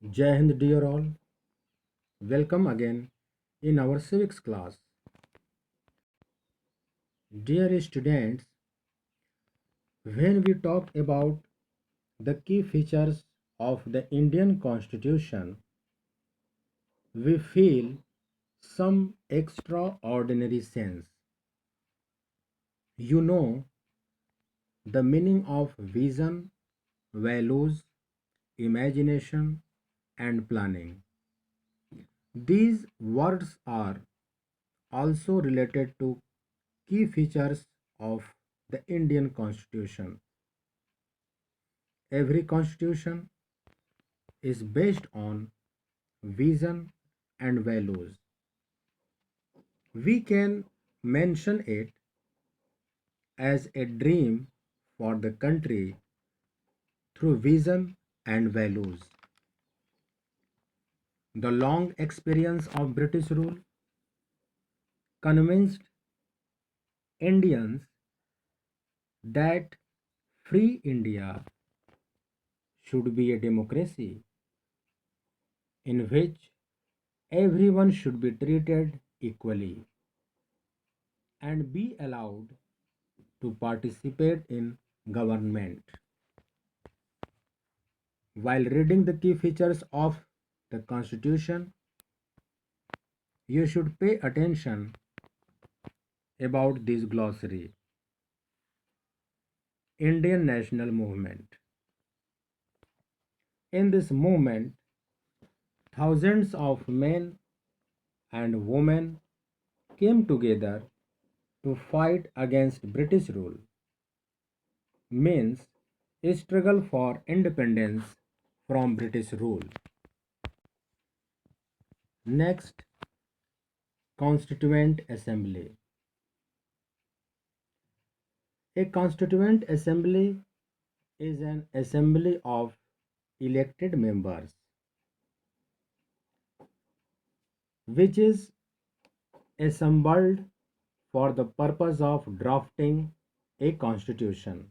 Jai Hind, dear all. Welcome again in our civics class. Dear students, when we talk about the key features of the Indian Constitution, we feel some extraordinary sense. You know the meaning of vision, values, imagination, and planning. These words are also related to key features of the Indian Constitution. Every constitution is based on vision and values. We can mention it as a dream for the country through vision and values. The long experience of British rule convinced Indians that free India should be a democracy in which everyone should be treated equally and be allowed to participate in government. While reading the key features of the Constitution, you should pay attention about this glossary. Indian National Movement. In this movement, thousands of men and women came together to fight against British rule. Means a struggle for independence from British rule. Next, Constituent Assembly. A Constituent Assembly is an assembly of elected members which is assembled for the purpose of drafting a constitution.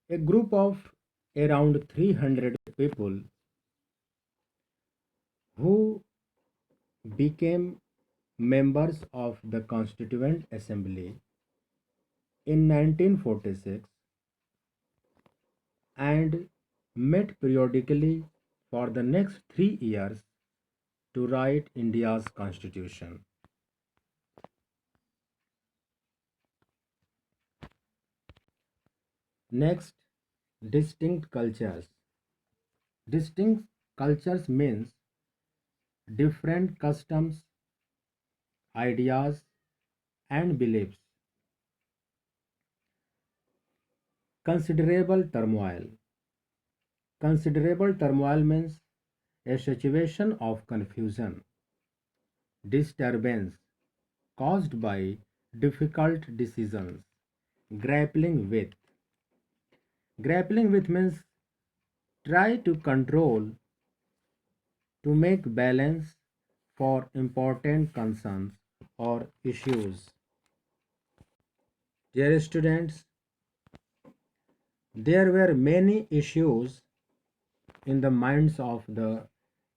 A group of around 300 people who became members of the Constituent Assembly in 1946 and met periodically for the next 3 years to write India's constitution. Next, distinct cultures. Distinct cultures means different customs, ideas, and beliefs. Considerable turmoil. Considerable turmoil means a situation of confusion, disturbance caused by difficult decisions. Grappling with. Grappling with means try to control, to make balance for important concerns or issues. Dear students, there were many issues in the minds of the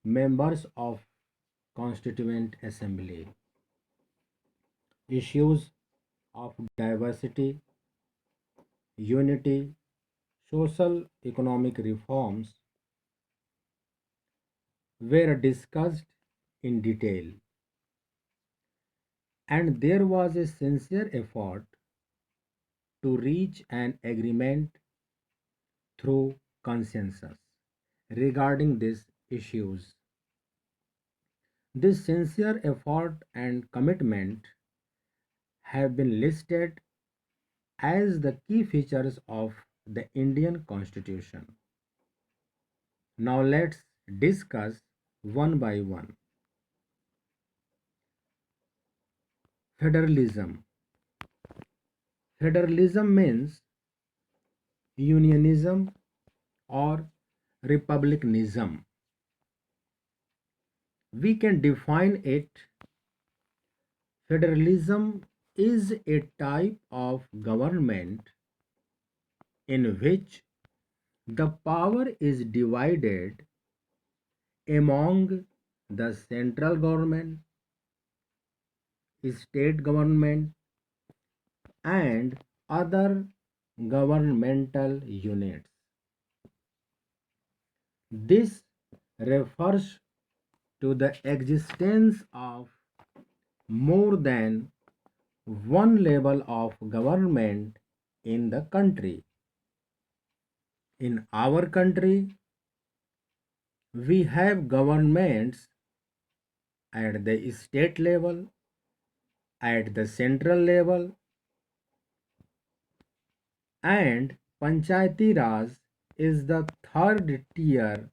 members of Constituent Assembly. Issues of diversity, unity, social economic reforms were discussed in detail, and there was a sincere effort to reach an agreement through consensus regarding these issues. This sincere effort and commitment have been listed as the key features of the Indian Constitution. Now let's discuss one by one. Federalism. Federalism means unionism or republicanism. We can define it. Federalism is a type of government in which the power is divided among the central government, state government, and other governmental units. This refers to the existence of more than one level of government in the country. In our country, we have governments at the state level, at the central level, and Panchayati Raj is the third tier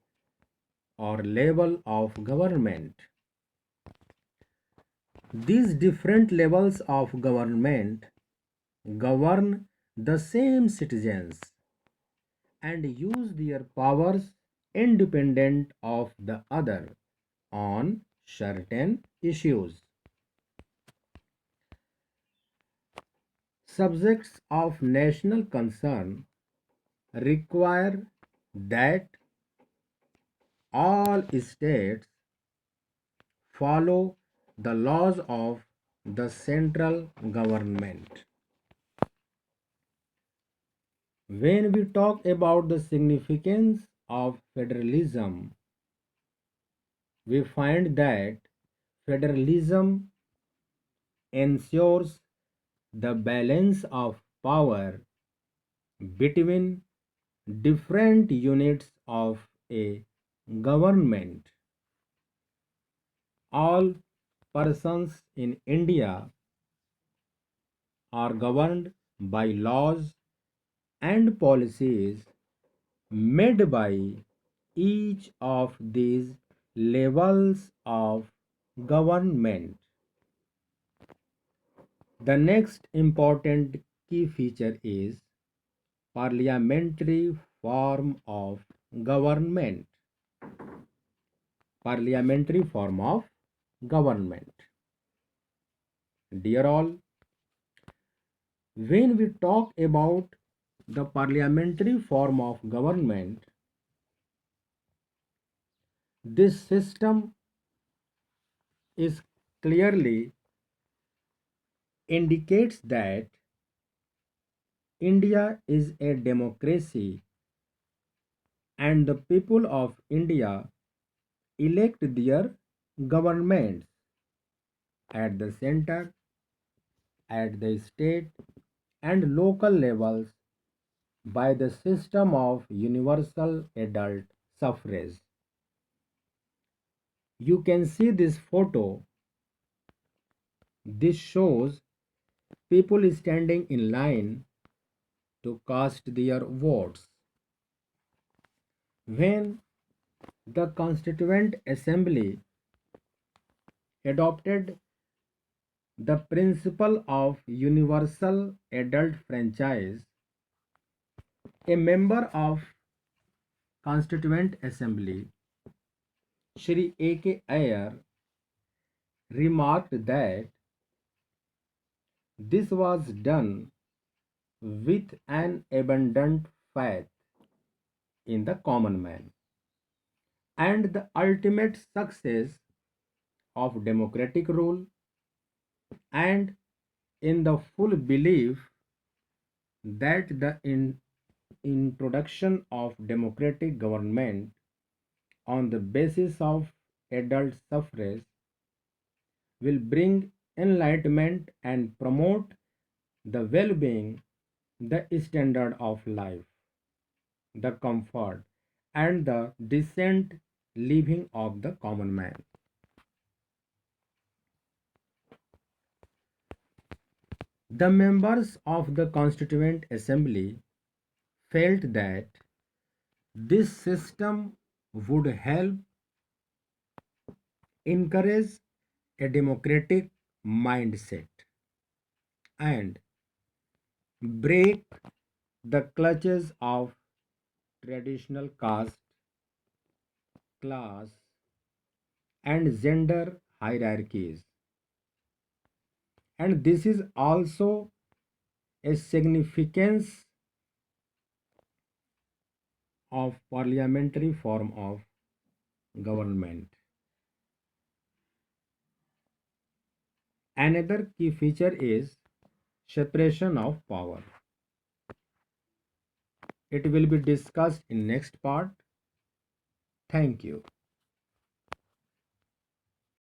or level of government. These different levels of government govern the same citizens and use their powers independent of the other on certain issues. Subjects of national concern require that all states follow the laws of the central government. When we talk about the significance of federalism, we find that federalism ensures the balance of power between different units of a government. All persons in India are governed by laws and policies made by each of these levels of government. The next important key feature is parliamentary form of government. Parliamentary form of government. Dear all, when we talk about the parliamentary form of government, this system is clearly indicates that India is a democracy and the people of India elect their governments at the center, at the state, and local levels by the system of universal adult suffrage. You can see this photo. This shows people standing in line to cast their votes. When the Constituent Assembly adopted the principle of universal adult franchise, a member of Constituent Assembly, Shri A.K. Iyer, remarked that this was done with an abundant faith in the common man and the ultimate success of democratic rule, and in the full belief that the introduction of democratic government on the basis of adult suffrage will bring enlightenment and promote the well being, the standard of life, the comfort, and the decent living of the common man. The members of the Constituent Assembly felt that this system would help encourage a democratic mindset and break the clutches of traditional caste, class, and gender hierarchies. And this is also a significance of parliamentary form of government. Another key feature is separation of power. It will be discussed in next part. Thank you.